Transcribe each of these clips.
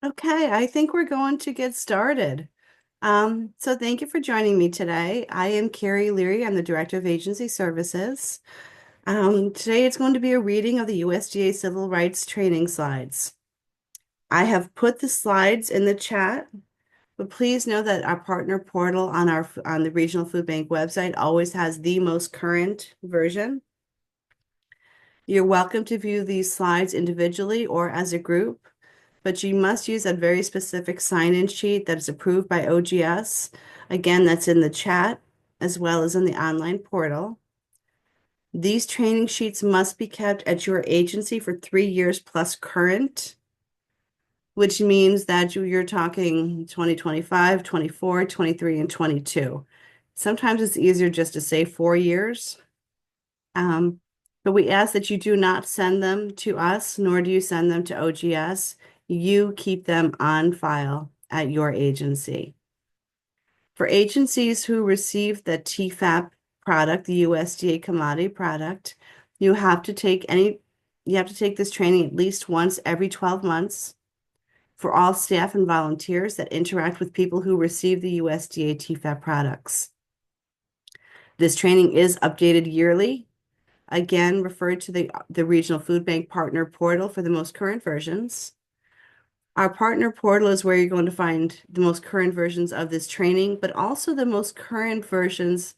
Okay, I think we're going to get started. So thank you for joining me today. I am Carrie Leary. I'm the Director of Agency Services. Today it's going to be a reading of the USDA Civil Rights Training slides. I have put the slides in the chat, but please know that our partner portal on the Regional Food Bank website always has the most current version. You're welcome to view these slides individually or as a group, but you must use a very specific sign-in sheet that is approved by OGS. Again, that's in the chat as well as in the online portal. These training sheets must be kept at your agency for 3 years plus current, which means that you're talking 2025, 24, 23, and 22. Sometimes it's easier just to say 4 years. Um, but we ask that you do not send them to us, nor do you send them to OGS. You keep them on file at your agency. For agencies who receive the TEFAP product, the USDA commodity product, you have to take this training at least once every 12 months for all staff and volunteers that interact with people who receive the USDA TEFAP products. This training is updated yearly. Again, refer to the Regional Food Bank Partner Portal for the most current versions. Our partner portal is where you're going to find the most current versions of this training, but also the most current versions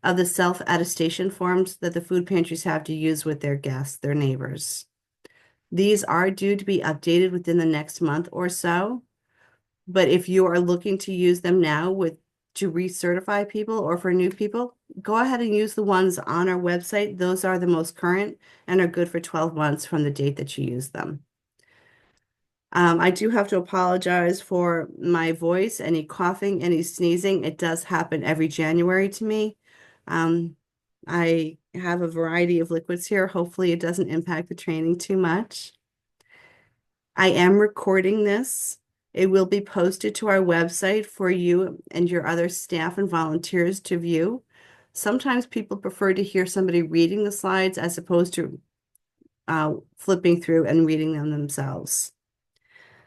of the self-attestation forms that the food pantries have to use with their guests, their neighbors. These are due to be updated within the next month or so, but if you are looking to use them now to recertify people or for new people, go ahead and use the ones on our website. Those are the most current and are good for 12 months from the date that you use them. I do have to apologize for my voice, any coughing, any sneezing. It does happen every January to me. I have a variety of liquids here. Hopefully it doesn't impact the training too much. I am recording this. It will be posted to our website for you and your other staff and volunteers to view. Sometimes people prefer to hear somebody reading the slides as opposed to flipping through and reading them themselves.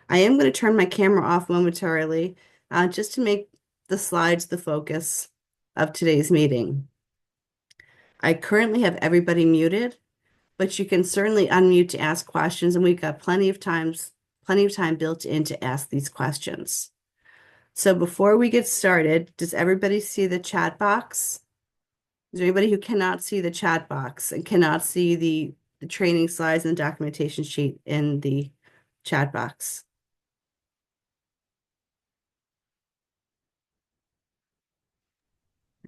I am going to turn my camera off momentarily just to make the slides the focus of today's meeting. I currently have everybody muted, but you can certainly unmute to ask questions, and we've got plenty of time built in to ask these questions. So before we get started, does everybody see the chat box? Is there anybody who cannot see the chat box and cannot see the training slides and the documentation sheet in the chat box?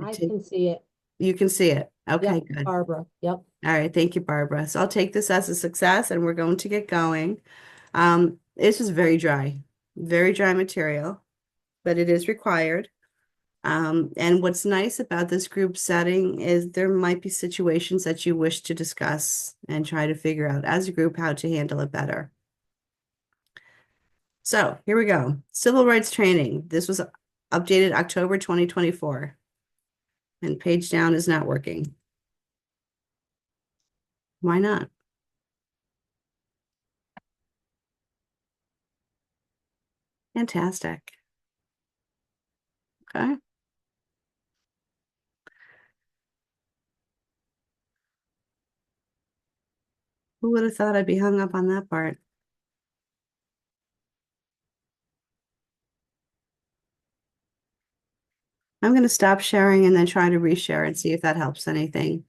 I can see it. You can see it. Okay, Yep, good. Barbara. Yep. All right, thank you, Barbara. So I'll take this as a success and we're going to get going. It's just very dry material, but it is required. And what's nice about this group setting is there might be situations that you wish to discuss and try to figure out as a group how to handle it better. So here we go. Civil rights training. This was updated October 2024. And page down is not working. Why not? Fantastic. Okay. Who would have thought I'd be hung up on that part? I'm going to stop sharing and then try to reshare and see if that helps anything.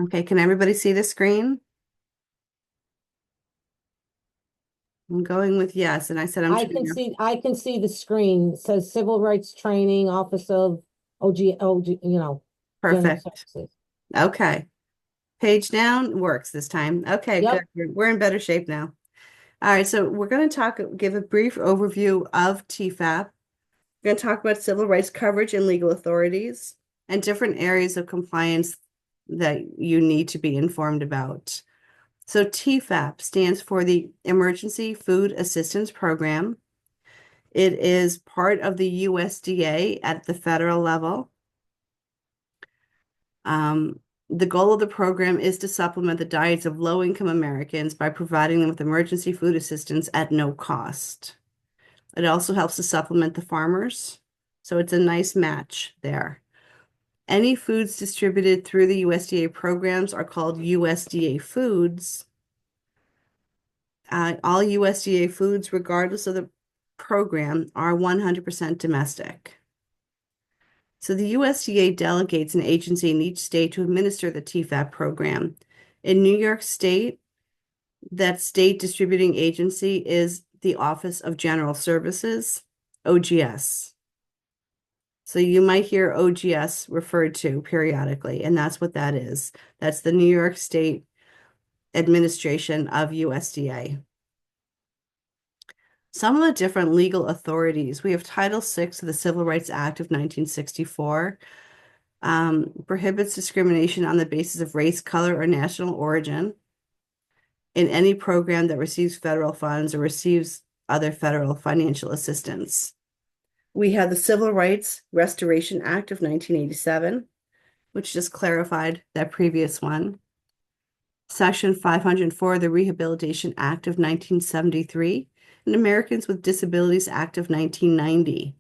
Okay, can everybody see the screen? I'm going with yes, and I said I'm trying to. I can see the screen. It says Civil Rights Training, Office of OG, General Perfect. Services. Okay. Page down works this time. Okay, good. Yep. We're in better shape now. All right, so we're going to give a brief overview of TEFAP. We're going to talk about civil rights coverage and legal authorities and different areas of compliance that you need to be informed about. So TEFAP stands for the Emergency Food Assistance Program. It is part of the USDA at the federal level. The goal of the program is to supplement the diets of low-income Americans by providing them with emergency food assistance at no cost. It also helps to supplement the farmers, so it's a nice match there. Any foods distributed through the USDA programs are called USDA foods. All USDA foods, regardless of the program, are 100% domestic. So the USDA delegates an agency in each state to administer the TEFAP program. In New York State, that state distributing agency is the Office of General Services, OGS. So you might hear OGS referred to periodically, and that's what that is. That's the New York State Administration of USDA. Some of the different legal authorities. We have Title VI of the Civil Rights Act of 1964, prohibits discrimination on the basis of race, color, or national origin in any program that receives federal funds or receives other federal financial assistance. We have the Civil Rights Restoration Act of 1987, which just clarified that previous one. Section 504 of the Rehabilitation Act of 1973 and Americans with Disabilities Act of 1990,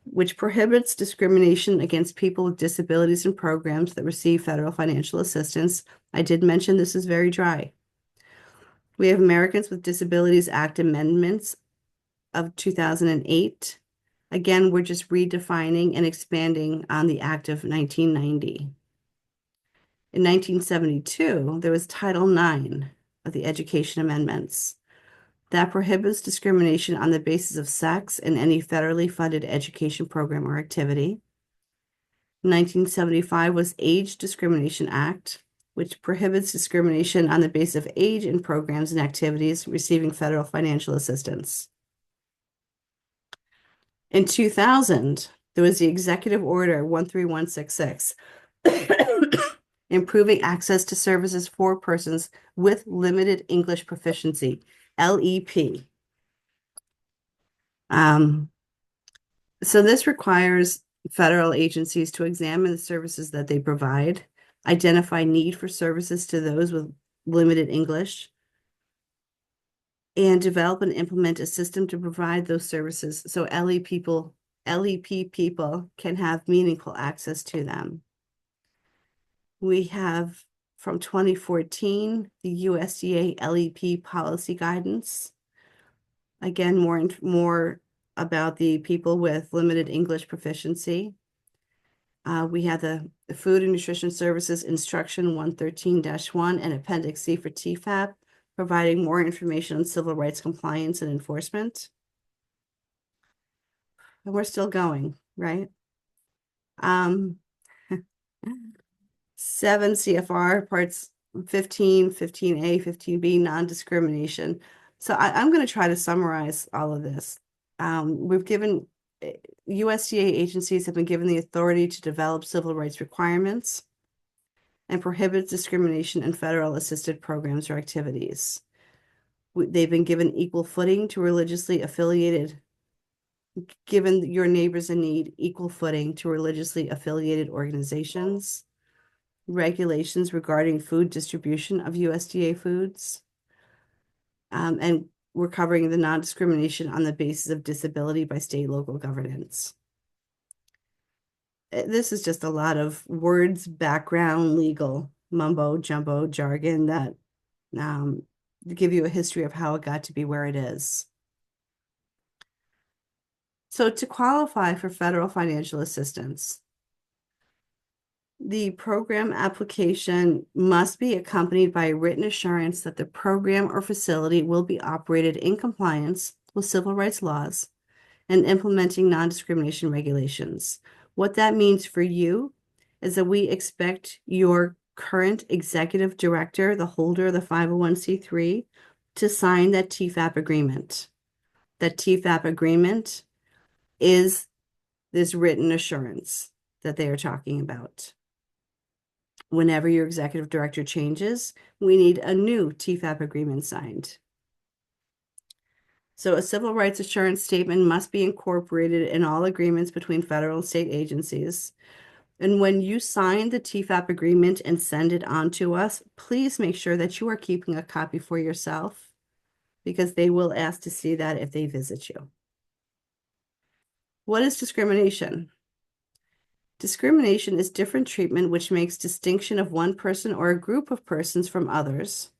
which prohibits discrimination against people with disabilities in programs that receive federal financial assistance. I did mention this is very dry. We have Americans with Disabilities Act amendments of 2008. Again, we're just redefining and expanding on the Act of 1990. In 1972, there was Title IX of the Education Amendments that prohibits discrimination on the basis of sex in any federally funded education program or activity. 1975 was Age Discrimination Act, which prohibits discrimination on the basis of age in programs and activities receiving federal financial assistance. In 2000, there was the Executive Order 13166, improving access to services for persons with limited English proficiency, LEP. So this requires federal agencies to examine the services that they provide, identify need for services to those with limited English, and develop and implement a system to provide those services so LEP people can have meaningful access to them. We have from 2014 the USDA LEP policy guidance. Again, more about the people with limited English proficiency. We have the Food and Nutrition Services Instruction 113-1 and Appendix C for TEFAP, providing more information on civil rights compliance and enforcement. And we're still going, right? 7 CFR parts 15, 15A, 15B, non-discrimination. So I'm going to try to summarize all of this. We've given USDA agencies have been given the authority to develop civil rights requirements and prohibits discrimination in federal assisted programs or activities. They've been given equal footing to religiously affiliated, given your neighbors in need, equal footing to religiously affiliated organizations, regulations regarding food distribution of USDA foods, and we're covering the non-discrimination on the basis of disability by state local governance. This is just a lot of words, background, legal, mumbo jumbo jargon that give you a history of how it got to be where it is. So to qualify for federal financial assistance, the program application must be accompanied by a written assurance that the program or facility will be operated in compliance with civil rights laws and implementing non-discrimination regulations. What that means for you is that we expect your current executive director, the holder of the 501c3, to sign that TEFAP agreement. That TEFAP agreement is this written assurance that they are talking about. Whenever your executive director changes, we need a new TEFAP agreement signed. So a civil rights assurance statement must be incorporated in all agreements between federal and state agencies. And when you sign the TEFAP agreement and send it on to us, please make sure that you are keeping a copy for yourself because they will ask to see that if they visit you. What is discrimination? Discrimination is different treatment which makes distinction of one person or a group of persons from others,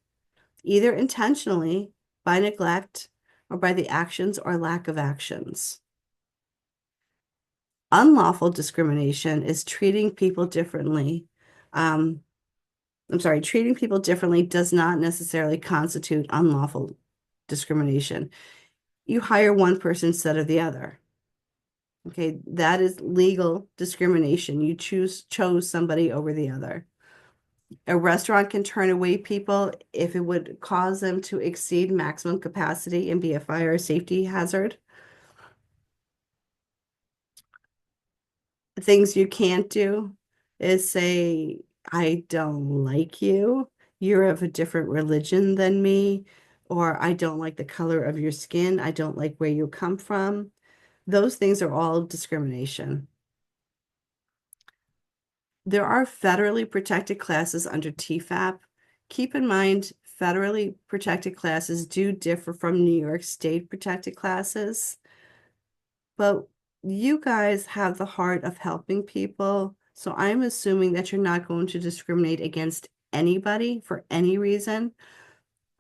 either intentionally, by neglect, or by the actions or lack of actions. Unlawful discrimination is treating people differently. Treating people differently does not necessarily constitute unlawful discrimination. You hire one person instead of the other. Okay, that is legal discrimination. You chose somebody over the other. A restaurant can turn away people if it would cause them to exceed maximum capacity and be a fire or safety hazard. Things you can't do is say, I don't like you. You're of a different religion than me, or I don't like the color of your skin. I don't like where you come from. Those things are all discrimination. There are federally protected classes under TEFAP. Keep in mind, federally protected classes do differ from New York State protected classes, but you guys have the heart of helping people. So I'm assuming that you're not going to discriminate against anybody for any reason.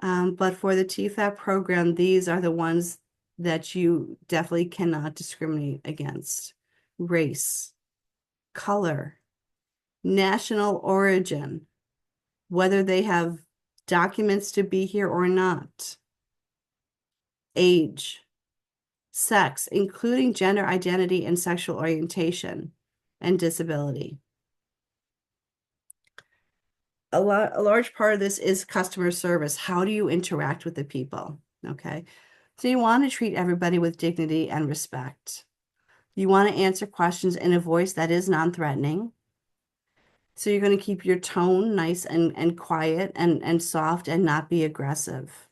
But for the TEFAP program, these are the ones that you definitely cannot discriminate against. Race, color, national origin, whether they have documents to be here or not, age, sex, including gender identity and sexual orientation, and disability. A large part of this is customer service. How do you interact with the people? Okay. So you want to treat everybody with dignity and respect. You want to answer questions in a voice that is non-threatening. So you're going to keep your tone nice and quiet and soft and not be aggressive.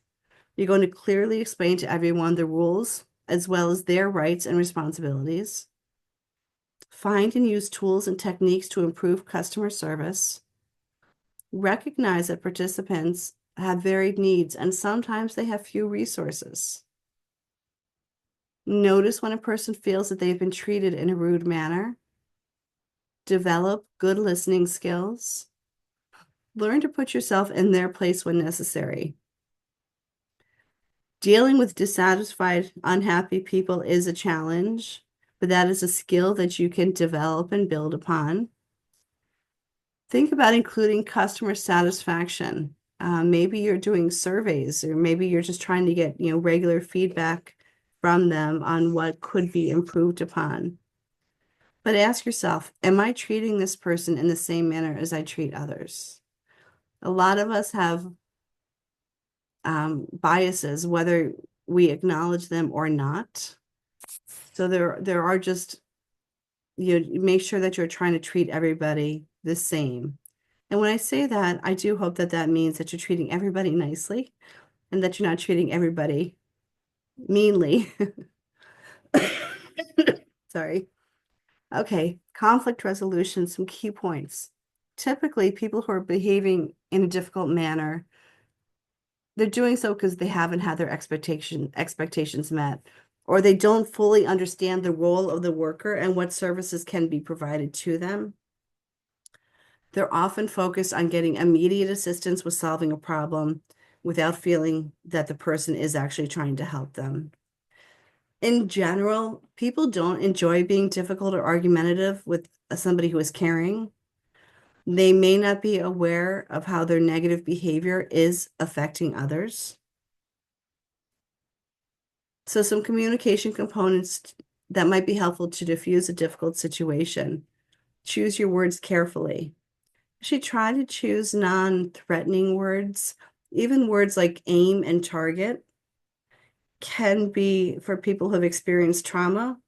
You're going to clearly explain to everyone the rules as well as their rights and responsibilities. Find and use tools and techniques to improve customer service. Recognize that participants have varied needs and sometimes they have few resources. Notice when a person feels that they've been treated in a rude manner. Develop good listening skills. Learn to put yourself in their place when necessary. Dealing with dissatisfied, unhappy people is a challenge, but that is a skill that you can develop and build upon. Think about including customer satisfaction. Maybe you're doing surveys, or maybe you're just trying to get, regular feedback from them on what could be improved upon. But ask yourself, am I treating this person in the same manner as I treat others? A lot of us have biases, whether we acknowledge them or not. So there are just, make sure that you're trying to treat everybody the same. And when I say that, I do hope that that means that you're treating everybody nicely and that you're not treating everybody meanly. Sorry. Okay, conflict resolution, some key points. Typically, people who are behaving in a difficult manner, they're doing so because they haven't had their expectations met, or they don't fully understand the role of the worker and what services can be provided to them. They're often focused on getting immediate assistance with solving a problem without feeling that the person is actually trying to help them. In general, people don't enjoy being difficult or argumentative with somebody who is caring. They may not be aware of how their negative behavior is affecting others. So some communication components that might be helpful to diffuse a difficult situation. Choose your words carefully. Actually, try to choose non-threatening words. Even words like aim and target can be, for people who have experienced trauma,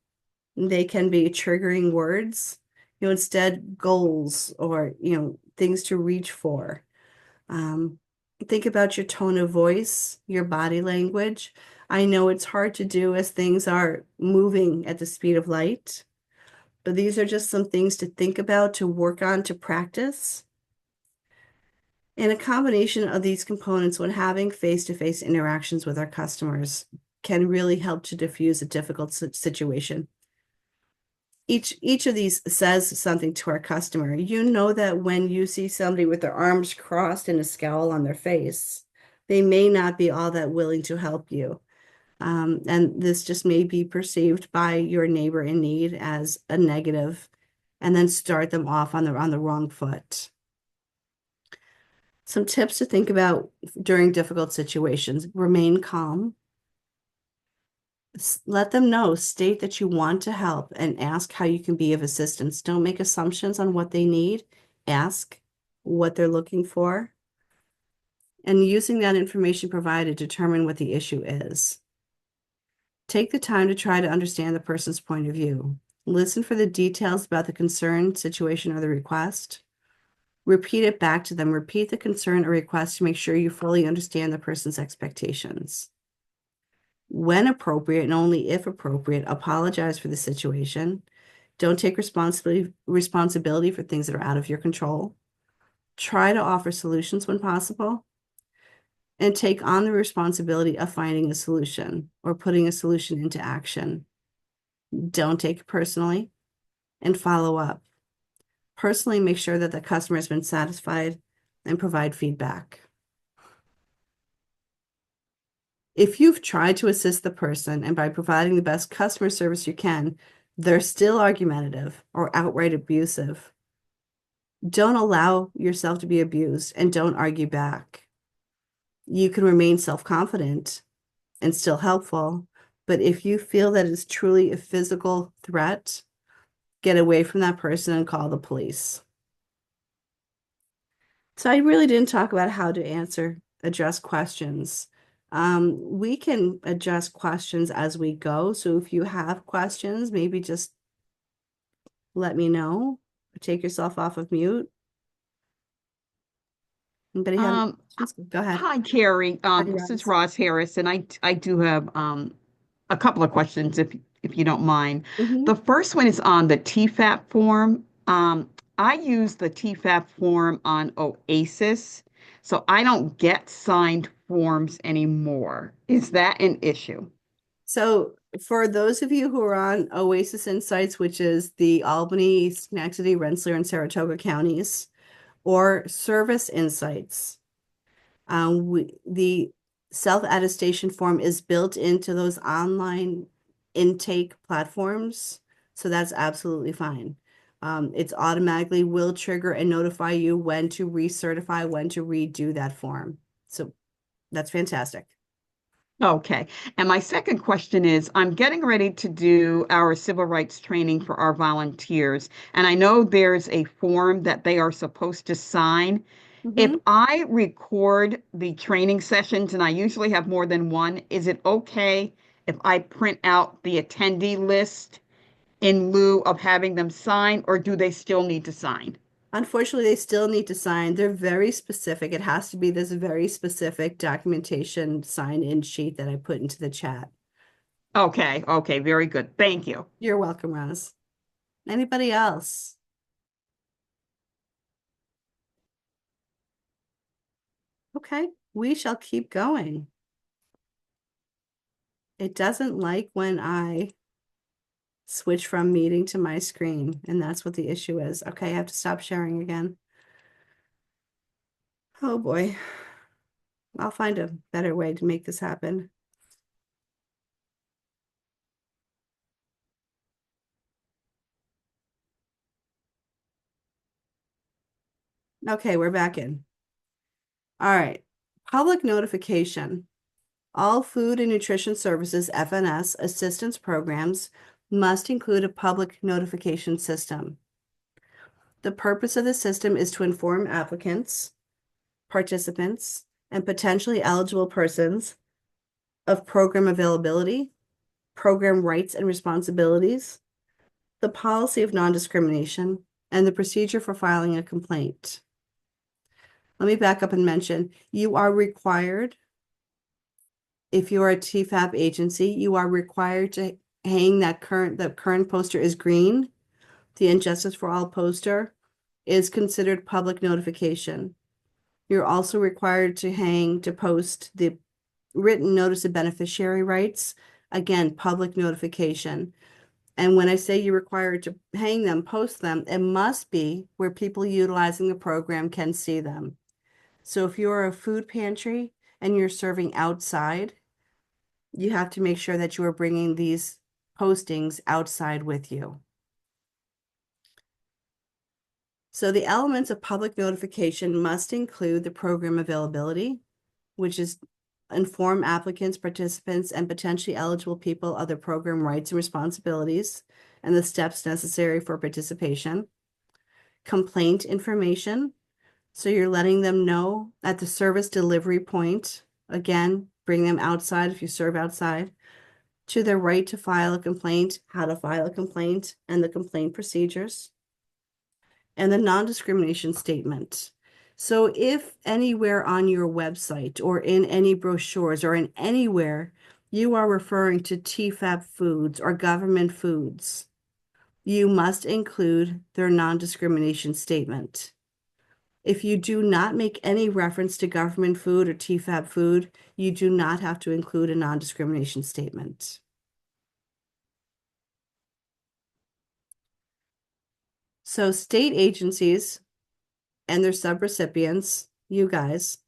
they can be triggering words. Instead, goals or, things to reach for. Think about your tone of voice, your body language. I know it's hard to do as things are moving at the speed of light, But these are just some things to think about, to work on, to practice. And a combination of these components when having face-to-face interactions with our customers can really help to diffuse a difficult situation. Each of these says something to our customer. You know that when you see somebody with their arms crossed and a scowl on their face, they may not be all that willing to help you. And this just may be perceived by your neighbor in need as a negative, and then start them off on the wrong foot. Some tips to think about during difficult situations: remain calm. Let them know, state that you want to help and ask how you can be of assistance. Don't make assumptions on what they need. Ask what they're looking for. And using that information provided, determine what the issue is. Take the time to try to understand the person's point of view. Listen for the details about the concern, situation, or the request. Repeat it back to them. Repeat the concern or request to make sure you fully understand the person's expectations. When appropriate, and only if appropriate, apologize for the situation. Don't take responsibility for things that are out of your control. Try to offer solutions when possible. And take on the responsibility of finding a solution or putting a solution into action. Don't take it personally, and follow up. Personally, make sure that the customer has been satisfied and provide feedback. If you've tried to assist the person and by providing the best customer service you can, they're still argumentative or outright abusive, don't allow yourself to be abused and don't argue back. You can remain self-confident and still helpful, but if you feel that it's truly a physical threat, get away from that person and call the police. So I really didn't talk about how to address questions. We can address questions as we go. So if you have questions, maybe just let me know. Take yourself off of mute. Anybody have any Um, questions? Go ahead. Hi, Carrie. Hi, This is Roz. Roz Harris, and I do have a couple of questions if you don't mind. Mhm. The first one is on the TEFAP form. I use the TEFAP form on Oasis, so I don't get signed forms anymore. Is that an issue? So for those of you who are on Oasis Insights, which is the Albany, Schenectady, Rensselaer, and Saratoga counties, or Service Insights, the self-attestation form is built into those online intake platforms, so that's absolutely fine. It's automatically will trigger and notify you when to recertify, when to redo that form. So that's fantastic. Okay. And my second question is, I'm getting ready to do our civil rights training for our volunteers, and I know there's a form that they are supposed to sign. If Mhm. I record the training sessions, and I usually have more than one, is it okay if I print out the attendee list in lieu of having them sign, or do they still need to sign? Unfortunately, they still need to sign. They're very specific. It has to be this very specific documentation sign-in sheet that I put into the chat. Okay, okay, very good. Thank you. You're welcome, Roz. Anybody else? Okay, we shall keep going. It doesn't like when I switch from meeting to my screen, and that's what the issue is. Okay, I have to stop sharing again. Oh boy. I'll find a better way to make this happen. Okay, we're back in. All right. Public notification. All food and nutrition services, FNS, assistance programs must include a public notification system. The purpose of the system is to inform applicants, participants, and potentially eligible persons of program availability, program rights and responsibilities, the policy of non-discrimination, and the procedure for filing a complaint. Let me back up and mention, you are required, if you are a TEFAP agency, you are required to hang the current poster is green the Injustice for All poster is considered public notification. You're also required to post the written notice of beneficiary rights. Again, public notification. And when I say you're required to hang them, post them, it must be where people utilizing the program can see them. So if you're a food pantry and you're serving outside, you have to make sure that you are bringing these postings outside with you. So the elements of public notification must include the program availability, which is inform applicants, participants, and potentially eligible people of the program rights and responsibilities and the steps necessary for participation. Complaint information. So you're letting them know at the service delivery point, again, bring them outside if you serve outside, to their right to file a complaint, how to file a complaint, and the complaint procedures. And the non-discrimination statement. So if anywhere on your website or in any brochures or in anywhere you are referring to TEFAP foods or government foods, you must include their non-discrimination statement. If you do not make any reference to government food or TEFAP food, you do not have to include a non-discrimination statement. So state agencies and their subrecipients, you guys,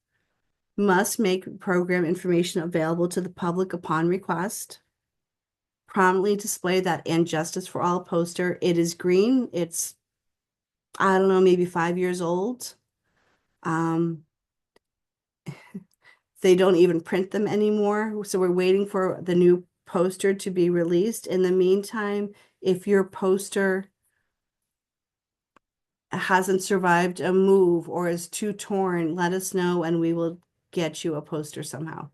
must make program information available to the public upon request. Prominently display that and Justice for All poster. It is green. It's, I don't know, maybe 5 years old. They don't even print them anymore. So we're waiting for the new poster to be released. In the meantime, if your poster hasn't survived a move or is too torn, let us know and we will get you a poster somehow.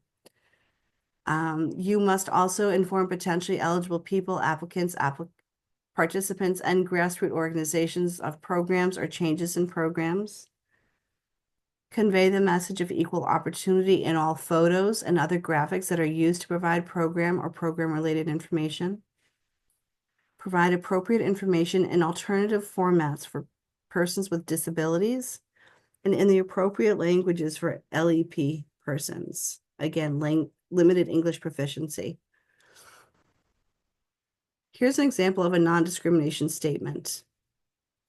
You must also inform potentially eligible people, applicants, participants, and grassroots organizations of programs or changes in programs. Convey the message of equal opportunity in all photos and other graphics that are used to provide program or program-related information. Provide appropriate information in alternative formats for persons with disabilities and in the appropriate languages for LEP persons. Again, limited English proficiency. Here's an example of a non-discrimination statement.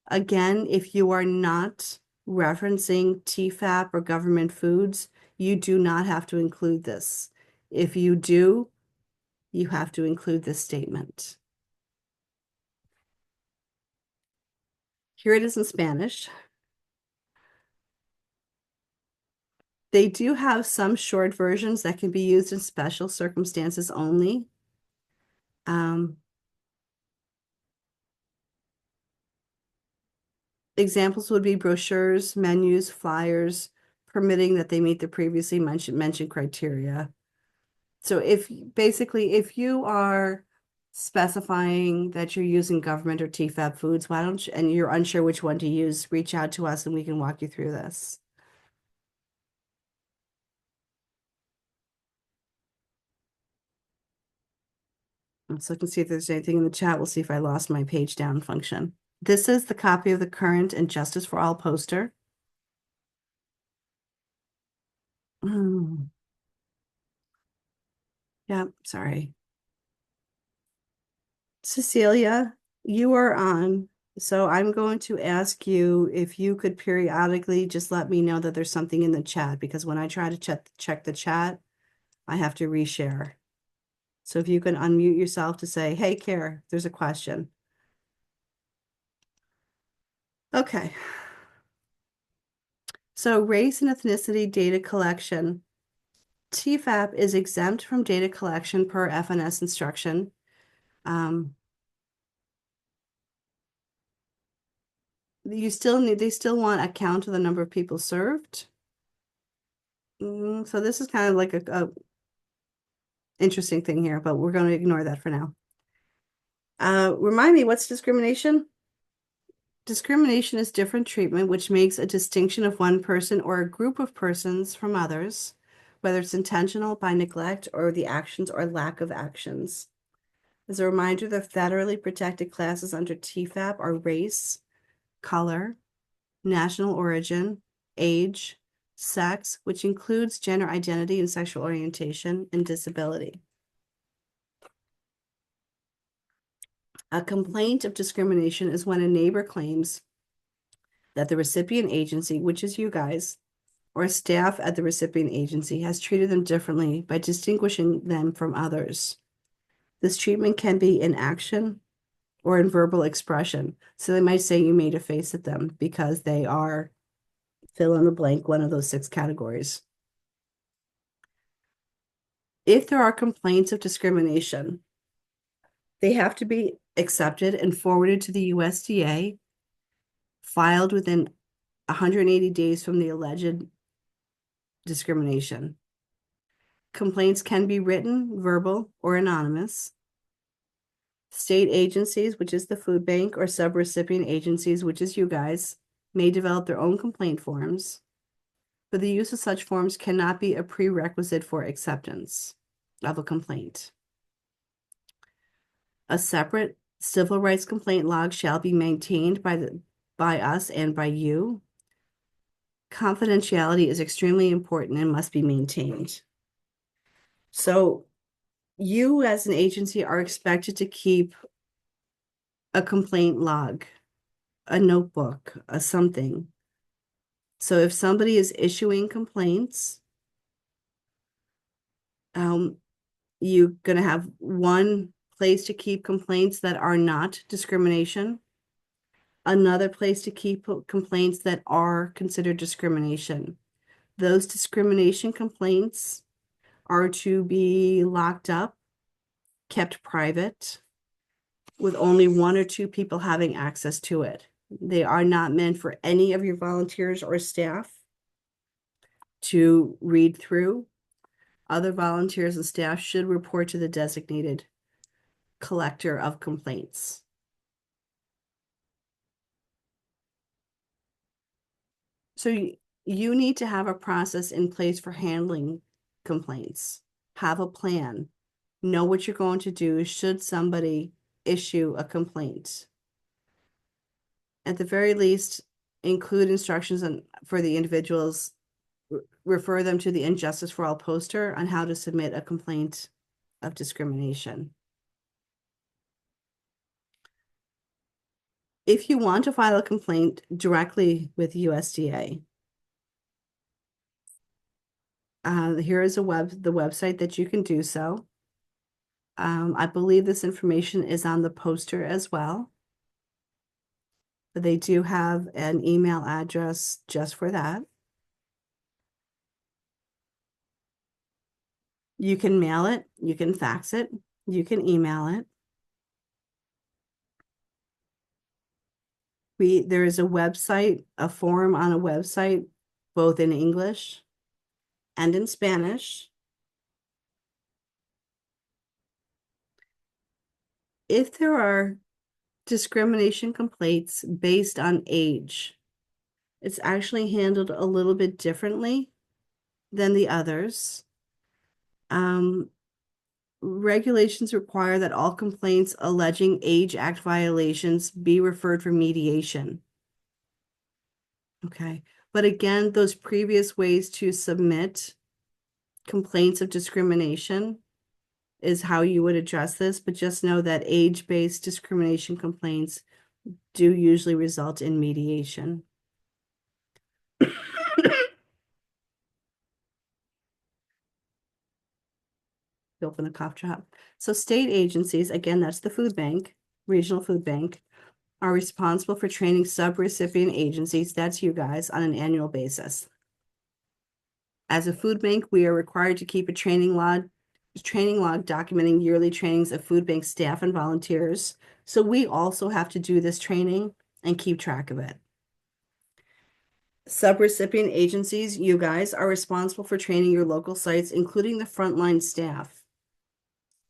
Again, if you are not referencing TEFAP or government foods, you do not have to include this. If you do, you have to include this statement. Here it is in Spanish. They do have some short versions that can be used in special circumstances only. Examples would be brochures, menus, flyers, permitting that they meet the previously mentioned criteria. So if you are specifying that you're using government or TEFAP foods, why don't you, and you're unsure which one to use, reach out to us and we can walk you through this. Let's look and see if there's anything in the chat. We'll see if I lost my page down function. This is the copy of the current and Justice for All poster. Yeah, sorry. Cecilia, you are on. So I'm going to ask you if you could periodically just let me know that there's something in the chat, because when I try to check the chat, I have to reshare. So if you can unmute yourself to say, hey, Care, there's a question. Okay. So race and ethnicity data collection. TEFAP is exempt from data collection per FNS instruction. They still want a count of the number of people served. So this is kind of like a interesting thing here, but we're going to ignore that for now. Remind me, what's discrimination? Discrimination is different treatment, which makes a distinction of one person or a group of persons from others, whether it's intentional by neglect or the actions or lack of actions. As a reminder, the federally protected classes under TEFAP are race, color, national origin, age, sex, which includes gender identity and sexual orientation, and disability. A complaint of discrimination is when a neighbor claims that the recipient agency, which is you guys, or staff at the recipient agency has treated them differently by distinguishing them from others. This treatment can be in action or in verbal expression. So they might say you made a face at them because they are fill in the blank, one of those 6 categories. If there are complaints of discrimination, they have to be accepted and forwarded to the USDA, filed within 180 days from the alleged discrimination. Complaints can be written, verbal, or anonymous. State agencies, which is the food bank, or subrecipient agencies, which is you guys, may develop their own complaint forms, but the use of such forms cannot be a prerequisite for acceptance of a complaint. A separate civil rights complaint log shall be maintained by us and by you. Confidentiality is extremely important and must be maintained. So you as an agency are expected to keep a complaint log, a notebook, a something. So if somebody is issuing complaints, you're going to have one place to keep complaints that are not discrimination, another place to keep complaints that are considered discrimination. Those discrimination complaints are to be locked up, kept private, with only 1 or 2 people having access to it. They are not meant for any of your volunteers or staff to read through. Other volunteers and staff should report to the designated collector of complaints. So you need to have a process in place for handling complaints. Have a plan. Know what you're going to do should somebody issue a complaint. At the very least, include instructions for the individuals, refer them to the Injustice for All poster on how to submit a complaint of discrimination. If you want to file a complaint directly with USDA, here is the website that you can do so. I believe this information is on the poster as well. But they do have an email address just for that. You can mail it, you can fax it, you can email it. There is a website, a form on a website, both in English and in Spanish. If there are discrimination complaints based on age, it's actually handled a little bit differently than the others. Regulations require that all complaints alleging Age Act violations be referred for mediation. Okay, but again, those previous ways to submit complaints of discrimination is how you would address this, but just know that age-based discrimination complaints do usually result in mediation. Open a cough drop. So state agencies, again, that's the food bank, regional food bank, are responsible for training sub-recipient agencies, that's you guys, on an annual basis. As a food bank, we are required to keep a training log documenting yearly trainings of food bank staff and volunteers. So we also have to do this training and keep track of it. Sub-recipient agencies, you guys, are responsible for training your local sites, including the frontline staff.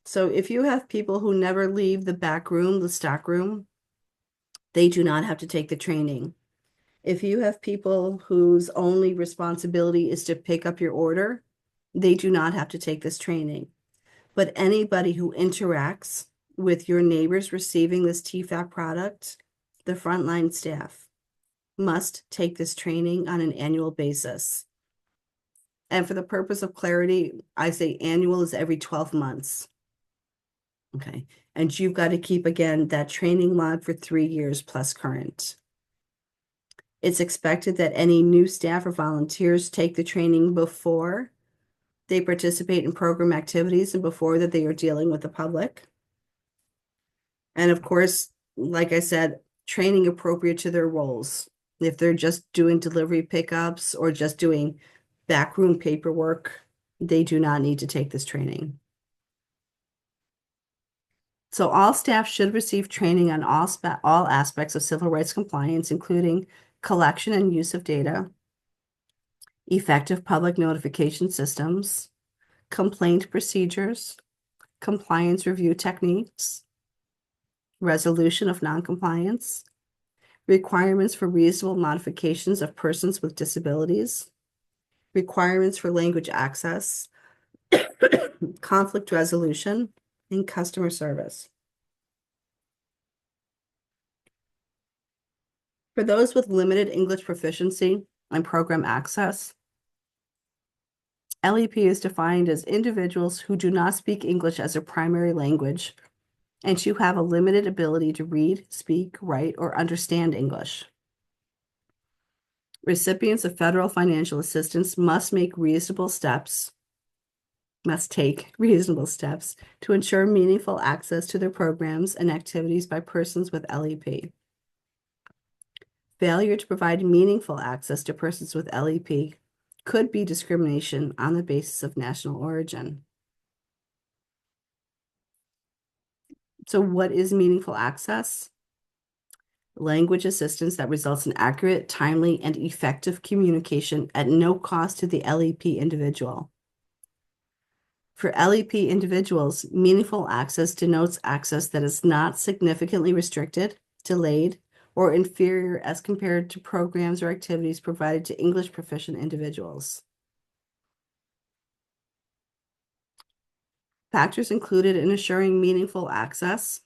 So if you have people who never leave the back room, the stock room, they do not have to take the training. If you have people whose only responsibility is to pick up your order, they do not have to take this training. But anybody who interacts with your neighbors receiving this TEFAP product, the frontline staff must take this training on an annual basis. And for the purpose of clarity, I say annual is every 12 months. Okay. And you've got to keep, again, that training log for 3 years plus current. It's expected that any new staff or volunteers take the training before they participate in program activities and before that they are dealing with the public. And of course, like I said, training appropriate to their roles. If they're just doing delivery pickups or just doing backroom paperwork, they do not need to take this training. So all staff should receive training on all aspects of civil rights compliance, including collection and use of data, effective public notification systems, complaint procedures, compliance review techniques, resolution of noncompliance, requirements for reasonable modifications of persons with disabilities, requirements for language access, conflict resolution, and customer service. For those with limited English proficiency and program access, LEP is defined as individuals who do not speak English as a primary language and who have a limited ability to read, speak, write, or understand English. Recipients of federal financial assistance must take reasonable steps to ensure meaningful access to their programs and activities by persons with LEP. Failure to provide meaningful access to persons with LEP could be discrimination on the basis of national origin. So what is meaningful access? Language assistance that results in accurate, timely, and effective communication at no cost to the LEP individual. For LEP individuals, meaningful access denotes access that is not significantly restricted, delayed, or inferior as compared to programs or activities provided to English proficient individuals. Factors included in assuring meaningful access: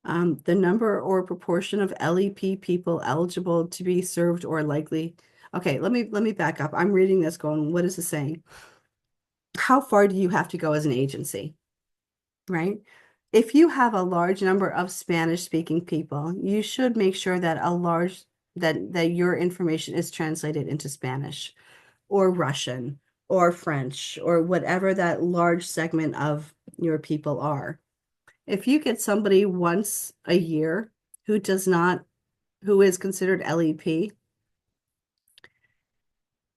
the number or proportion of LEP people eligible to be served or likely. Okay, let me back up. I'm reading this going, what is it saying? How far do you have to go as an agency, right? If you have a large number of Spanish-speaking people, you should make sure that that your information is translated into Spanish or Russian or French or whatever that large segment of your people are. If you get somebody once a year who is considered LEP,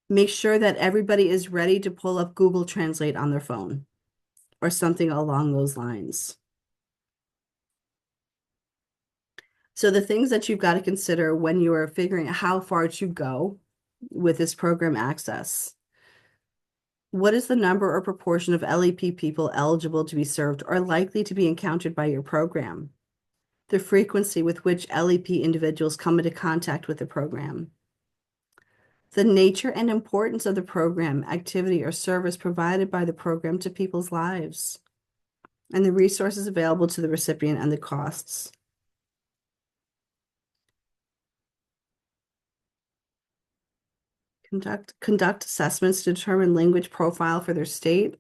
make sure that everybody is ready to pull up Google Translate on their phone or something along those lines. So the things that you've got to consider when you are figuring out how far to go with this program access. What is the number or proportion of LEP people eligible to be served or likely to be encountered by your program? The frequency with which LEP individuals come into contact with the program. The nature and importance of the program, activity, or service provided by the program to people's lives, and the resources available to the recipient and the costs. Conduct assessments to determine language profile for their state,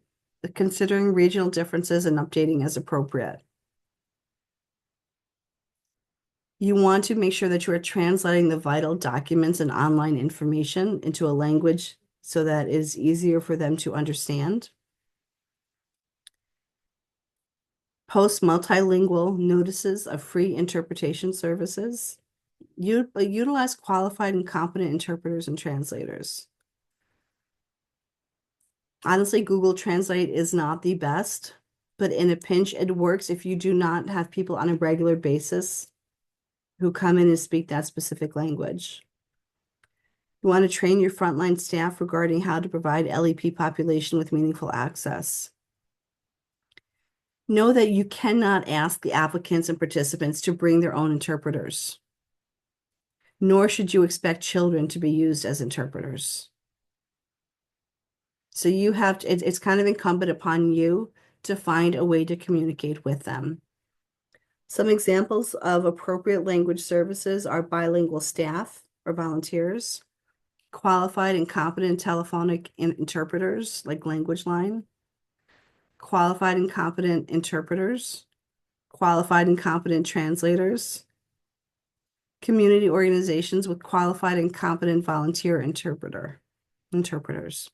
considering regional differences and updating as appropriate. You want to make sure that you are translating the vital documents and online information into a language so that it is easier for them to understand. Post multilingual notices of free interpretation services. Utilize qualified and competent interpreters and translators. Honestly, Google Translate is not the best, but in a pinch, it works if you do not have people on a regular basis who come in and speak that specific language. You want to train your frontline staff regarding how to provide LEP population with meaningful access. Know that you cannot ask the applicants and participants to bring their own interpreters, nor should you expect children to be used as interpreters. So you have to, it's kind of incumbent upon you to find a way to communicate with them. Some examples of appropriate language services are bilingual staff or volunteers, qualified and competent telephonic interpreters like Language Line, qualified and competent interpreters, qualified and competent translators, community organizations with qualified and competent volunteer interpreters.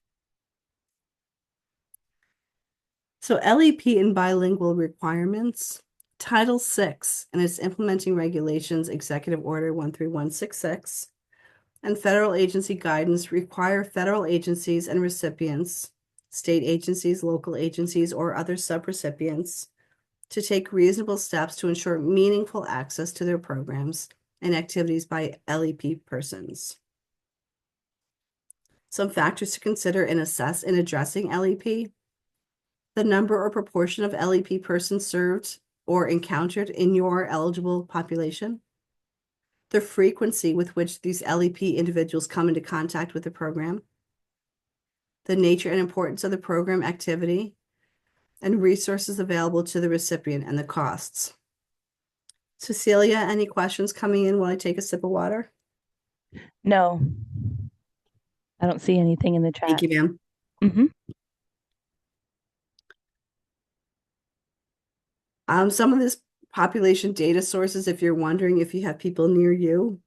So LEP and bilingual requirements, Title VI and its implementing regulations, Executive Order 13166, and federal agency guidance require federal agencies and recipients, state agencies, local agencies, or other subrecipients to take reasonable steps to ensure meaningful access to their programs and activities by LEP persons. Some factors to consider and assess in addressing LEP: the number or proportion of LEP persons served or encountered in your eligible population, the frequency with which these LEP individuals come into contact with the program, the nature and importance of the program activity, and resources available to the recipient and the costs. Cecilia, any questions coming in while I take a sip of water? No, I don't see anything in the chat. Thank you, ma'am. Mm-hmm. Some of this population data sources, if you're wondering if you have people near you,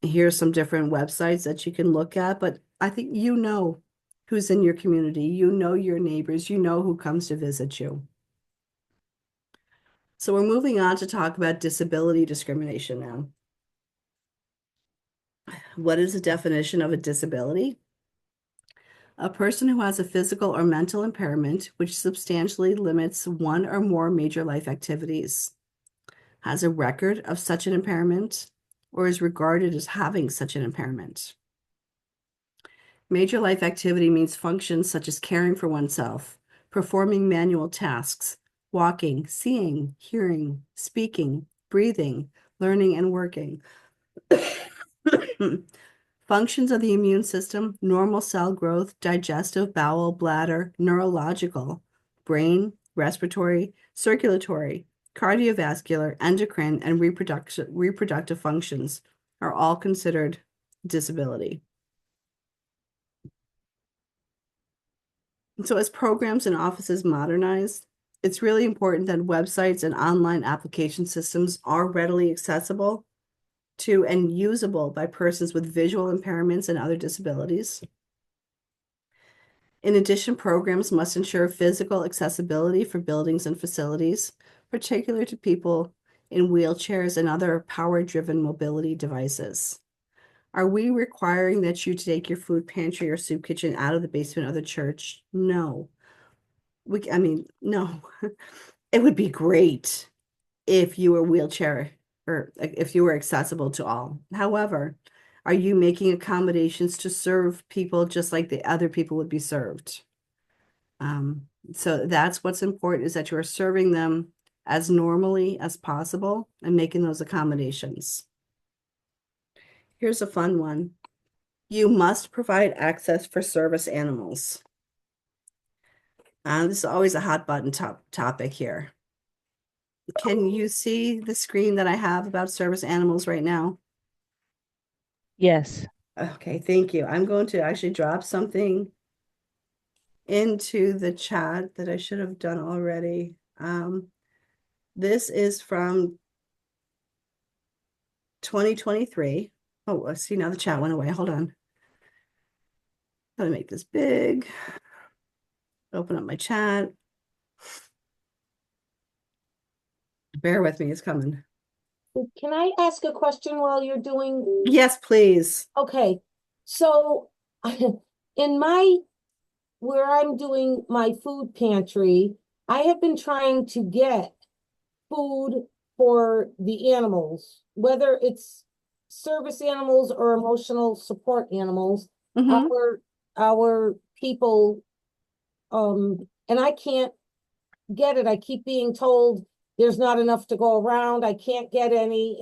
here's some different websites that you can look at, but I think you know who's in your community, you know your neighbors, you know who comes to visit you. So we're moving on to talk about disability discrimination now. What is the definition of a disability? A person who has a physical or mental impairment which substantially limits one or more major life activities, has a record of such an impairment, or is regarded as having such an impairment. Major life activity means functions such as caring for oneself, performing manual tasks, walking, seeing, hearing, speaking, breathing, learning, and working. Functions of the immune system, normal cell growth, digestive, bowel, bladder, neurological, brain, respiratory, circulatory, cardiovascular, endocrine, and reproductive functions are all considered disability. So as programs and offices modernize, it's really important that websites and online application systems are readily accessible to and usable by persons with visual impairments and other disabilities. In addition, programs must ensure physical accessibility for buildings and facilities, particularly to people in wheelchairs and other power-driven mobility devices. Are we requiring that you take your food pantry or soup kitchen out of the basement of the church? No. No. It would be great if you were wheelchair or if you were accessible to all. However, are you making accommodations to serve people just like the other people would be served? So that's what's important, is that you are serving them as normally as possible and making those accommodations. Here's a fun one. You must provide access for service animals. This is always a hot button topic here. Can you see the screen that I have about service animals right now? Yes. Okay, thank you. I'm going to actually drop something into the chat that I should have done already. This is from 2023. Oh, I see now the chat went away. Hold on. Let me make this big. Open up my chat. Bear with me, it's coming. Can I ask a question while you're doing? Yes, please. Okay, so in where I'm doing my food pantry, I have been trying to get food for the animals, whether it's service animals or emotional support animals. Mhm. Our people, and I can't get it. I keep being told there's not enough to go around. I can't get any,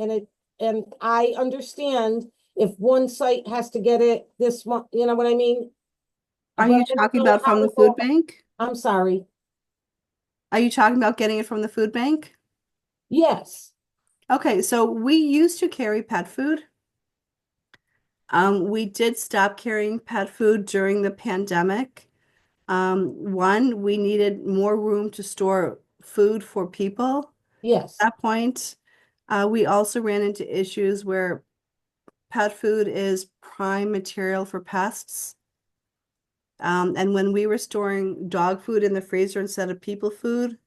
and I understand if one site has to get it this month, you know what I mean? Are But you I don't talking know about how from to the food go. bank? I'm sorry. Are you talking about getting it from the food bank? Yes, Okay, so we used to carry pet food. We did stop carrying pet food during the pandemic. One, we needed more room to store food for people yes. at that point. We also ran into issues where pet food is prime material for pests. And when we were storing dog food in the freezer instead of people food,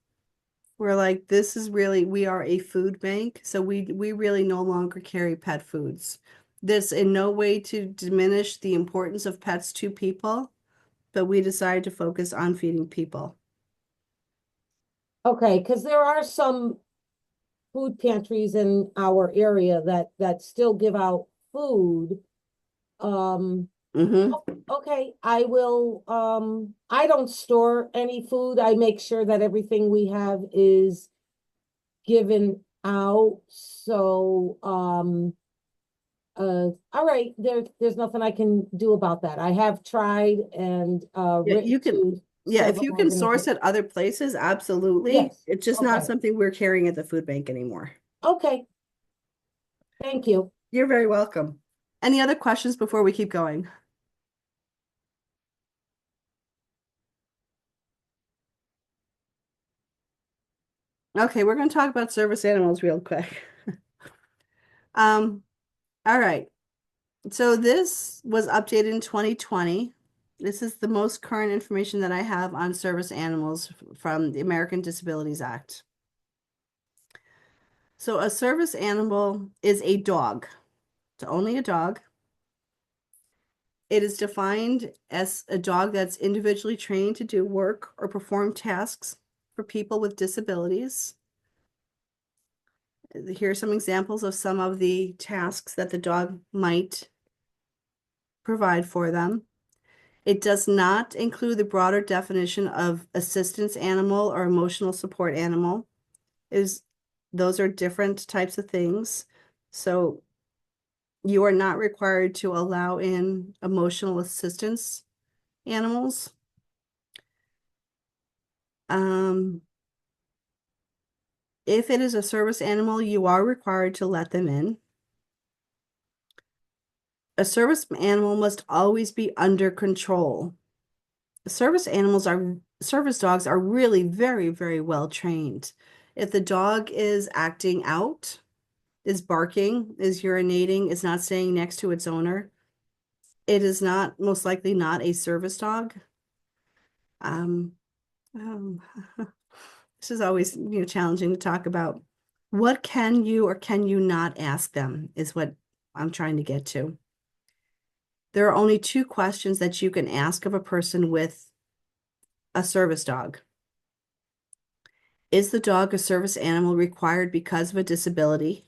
we're like, this is really, we are a food bank, so we really no longer carry pet foods. This in no way to diminish the importance of pets to people, but we decided to focus on feeding people. Okay, because there are some food pantries in our area that still give out food. Um, Mm-hmm. okay, I will, I don't store any food. I make sure that everything we have is given out. So, all right, there's nothing I can do about that. I have tried and Yeah, written to yeah, if several you can source organizations. at other places, absolutely. Yes, It's just not okay, something we're carrying at the food bank anymore. okay, thank you. You're very welcome. Any other questions before we keep going? Okay, we're going to talk about service animals real quick. Um, all right. So this was updated in 2020. This is the most current information that I have on service animals from the American Disabilities Act. So a service animal is a dog. It's only a dog. It is defined as a dog that's individually trained to do work or perform tasks for people with disabilities. Here are some examples of some of the tasks that the dog might provide for them. It does not include the broader definition of assistance animal or emotional support animal. Is those are different types of things. So you are not required to allow in emotional assistance animals. Um, if it is a service animal, you are required to let them in. A service animal must always be under control. Service dogs are really very, very well trained. If the dog is acting out, is barking, is urinating, is not staying next to its owner, it is not most likely not a service dog. Um, um, this is always, challenging to talk about. What can you or can you not ask them is what I'm trying to get to. There are only two questions that you can ask of a person with a service dog. Is the dog a service animal required because of a disability?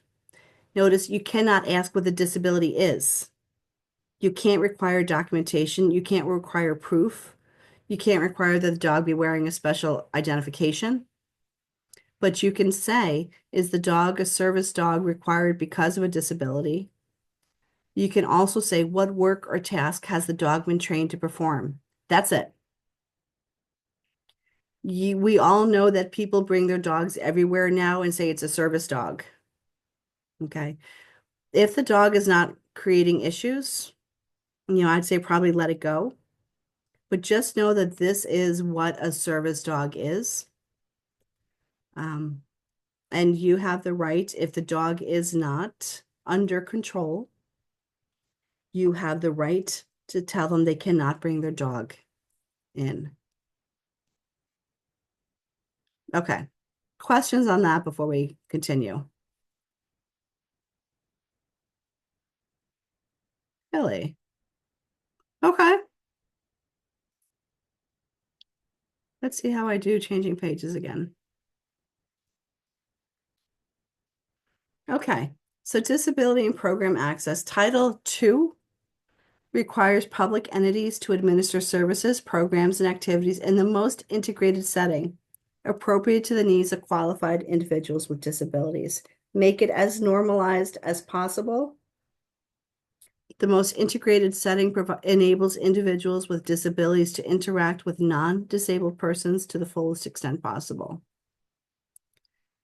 Notice you cannot ask what the disability is. You can't require documentation. You can't require proof. You can't require that the dog be wearing a special identification. But you can say, is the dog a service dog required because of a disability? You can also say, what work or task has the dog been trained to perform? That's it. We all know that people bring their dogs everywhere now and say it's a service dog. Okay. If the dog is not creating issues, I'd say probably let it go. But just know that this is what a service dog is. Um, and you have the right, if the dog is not under control, you have the right to tell them they cannot bring their dog in. Okay. Questions on that before we continue? Really? Okay. Let's see how I do changing pages again. Okay. So disability and program access, Title II requires public entities to administer services, programs, and activities in the most integrated setting, appropriate to the needs of qualified individuals with disabilities. Make it as normalized as possible. The most integrated setting enables individuals with disabilities to interact with non-disabled persons to the fullest extent possible.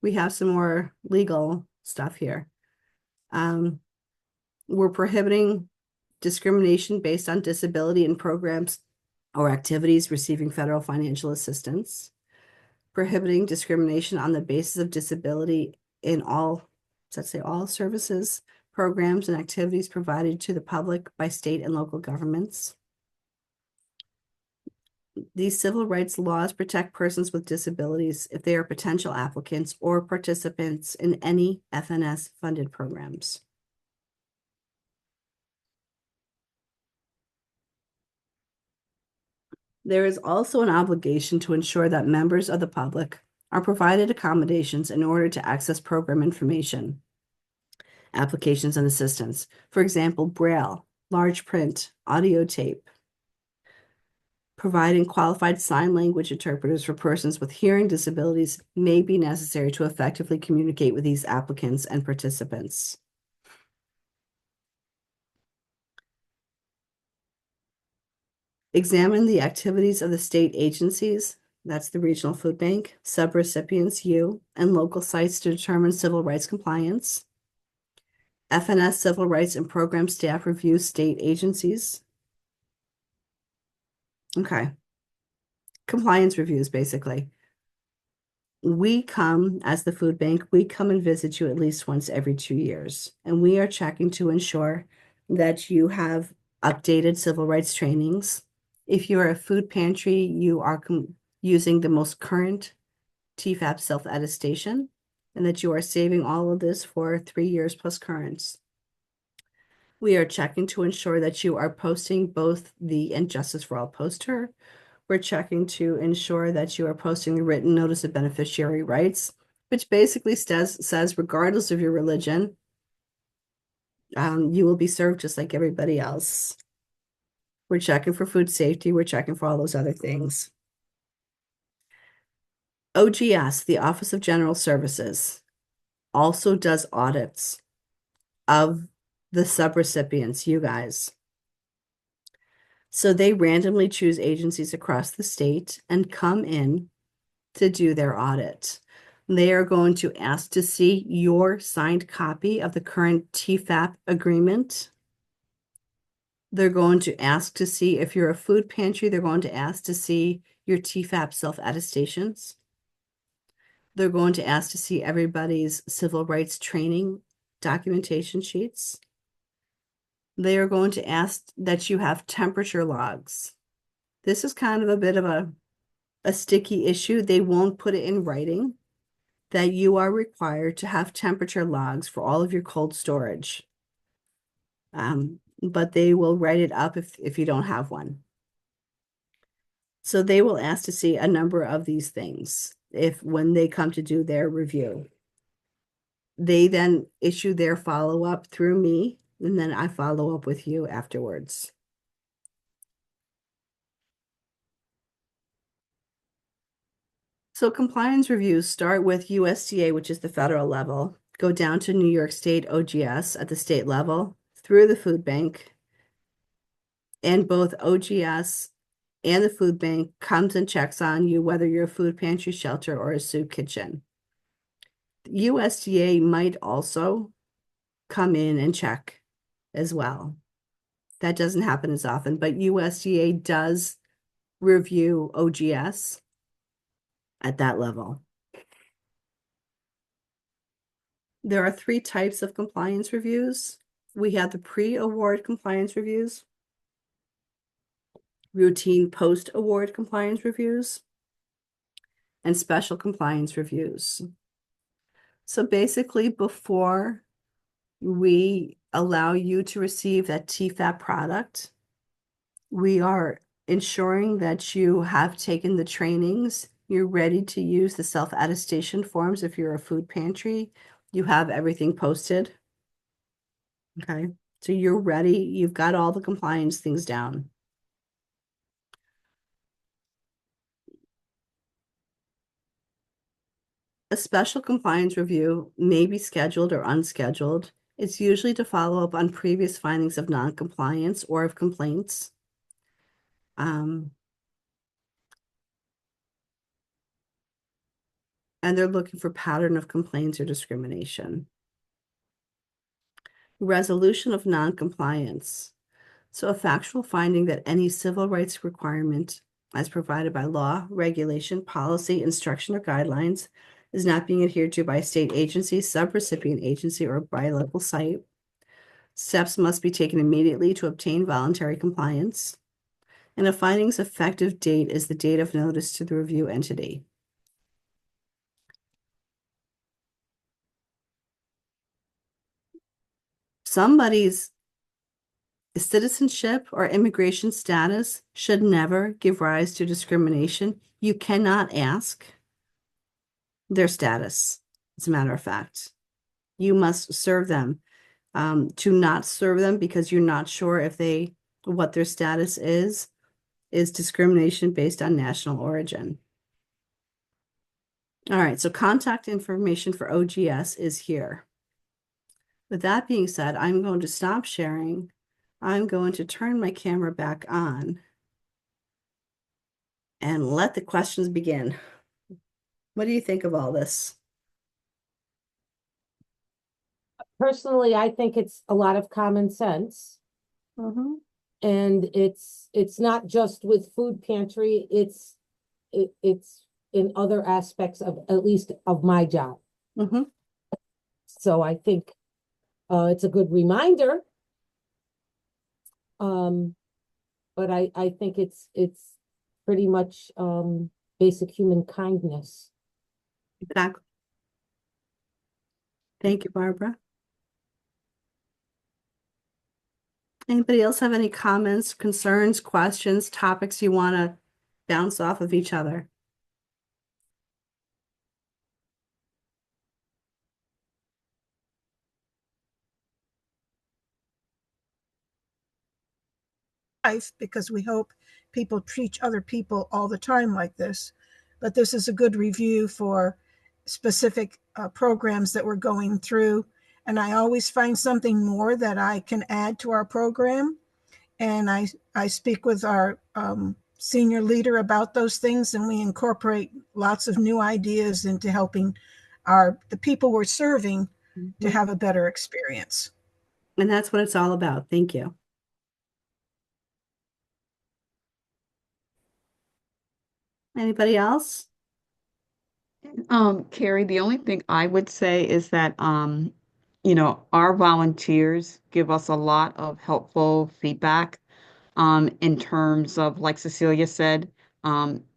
We have some more legal stuff here. We're prohibiting discrimination based on disability in programs or activities receiving federal financial assistance. Prohibiting discrimination on the basis of disability in all, does that say all services, programs, and activities provided to the public by state and local governments. These civil rights laws protect persons with disabilities if they are potential applicants or participants in any FNS-funded programs. There is also an obligation to ensure that members of the public are provided accommodations in order to access program information, applications, and assistance. For example, Braille, large print, audio tape. Providing qualified sign language interpreters for persons with hearing disabilities may be necessary to effectively communicate with these applicants and participants. Examine the activities of the state agencies, that's the Regional Food Bank, subrecipients, you, and local sites to determine civil rights compliance. FNS civil rights and program staff review state agencies. Okay. Compliance reviews, basically. We come, as the food bank, we come and visit you at least once every 2 years, and we are checking to ensure that you have updated civil rights trainings. If you're a food pantry, you are using the most current TEFAP self-attestation, and that you are saving all of this for 3 years plus currents. We are checking to ensure that you are posting both the And Justice for All poster. We're checking to ensure that you are posting the written notice of beneficiary rights, which basically says regardless of your religion, you will be served just like everybody else. We're checking for food safety. We're checking for all those other things. OGS, the Office of General Services, also does audits of the subrecipients, you guys. So they randomly choose agencies across the state and come in to do their audit. They are going to ask to see your signed copy of the current TEFAP agreement. They're going to ask to see if you're a food pantry. They're going to ask to see your TEFAP self-attestations. They're going to ask to see everybody's civil rights training documentation sheets. They are going to ask that you have temperature logs. This is kind of a bit of a sticky issue. They won't put it in writing that you are required to have temperature logs for all of your cold storage. But they will write it up if you don't have one. So they will ask to see a number of these things when they come to do their review. They then issue their follow-up through me, and then I follow up with you afterwards. So compliance reviews start with USDA, which is the federal level, go down to New York State OGS at the state level, through the food bank, and both OGS and the food bank comes and checks on you, whether you're a food pantry, shelter, or a soup kitchen. USDA might also come in and check as well. That doesn't happen as often, but USDA does review OGS at that level. There are 3 types of compliance reviews. We have the pre-award compliance reviews, routine post-award compliance reviews, and special compliance reviews. So basically, before we allow you to receive that TEFAP product, we are ensuring that you have taken the trainings, you're ready to use the self-attestation forms if you're a food pantry, you have everything posted. Okay, so you're ready, you've got all the compliance things down. A special compliance review may be scheduled or unscheduled. It's usually to follow up on previous findings of noncompliance or of complaints. And they're looking for pattern of complaints or discrimination. Resolution of noncompliance. So a factual finding that any civil rights requirement as provided by law, regulation, policy, instruction, or guidelines is not being adhered to by a state agency, subrecipient agency, or by local site. Steps must be taken immediately to obtain voluntary compliance. And a finding's effective date is the date of notice to the review entity. Somebody's citizenship or immigration status should never give rise to discrimination. You cannot ask their status, as a matter of fact. You must serve them. To not serve them because you're not sure if what their status is discrimination based on national origin. All right, so contact information for OGS is here. With that being said, I'm going to stop sharing. I'm going to turn my camera back on and let the questions begin. What do you think of all this? Personally, I think it's a lot of common sense. And it's not just with food pantry, it's in other aspects of, at least of my job. So I think it's a good reminder. But I think it's pretty much basic human kindness. Exactly. Thank you, Barbara. Anybody else have any comments, concerns, questions, topics you want to bounce off of each other? Life, because we hope people treat other people all the time like this. But this is a good review for specific programs that we're going through. And I always find something more that I can add to our program. And I speak with our senior leader about those things, and we incorporate lots of new ideas into helping the people we're serving to have a better experience. And that's what it's all about. Thank you. Anybody else? Carrie, the only thing I would say is that, our volunteers give us a lot of helpful feedback, in terms of, like Cecilia said,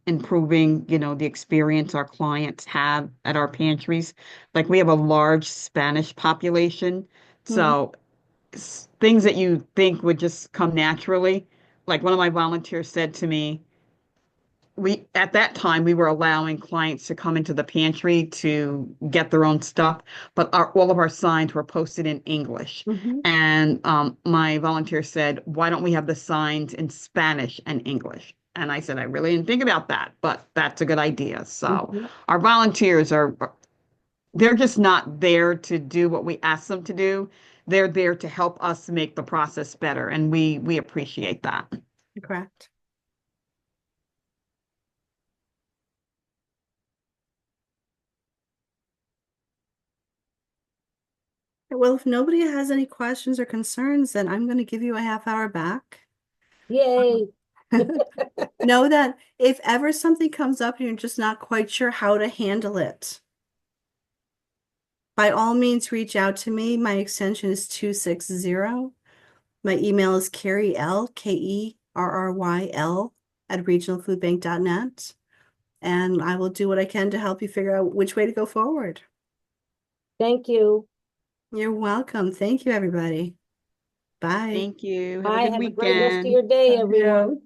improving, the experience our clients have at our pantries. Like we have a large Spanish population, so things that you think would just come naturally. Like one of my volunteers said to me, at that time we were allowing clients to come into the pantry to get their own stuff, but all of our signs were posted in English. And my volunteer said, why don't we have the signs in Spanish and English? And I said, I really didn't think about that, but that's a good idea. So our volunteers they're just not there to do what we ask them to do. They're there to help us make the process better, and we appreciate that. Correct. Well, if nobody has any questions or concerns, then I'm going to give you a half hour back. Yay. Know that if ever something comes up and you're just not quite sure how to handle it, by all means, reach out to me. My extension is 260. My email is Kerry L, KERRYL @regionalfoodbank.net. And I will do what I can to help you figure out which way to go forward. Thank you. You're welcome. Thank you, everybody. Bye. Thank you. Have Bye. a good Have a great rest of weekend. your day, Yeah. everyone.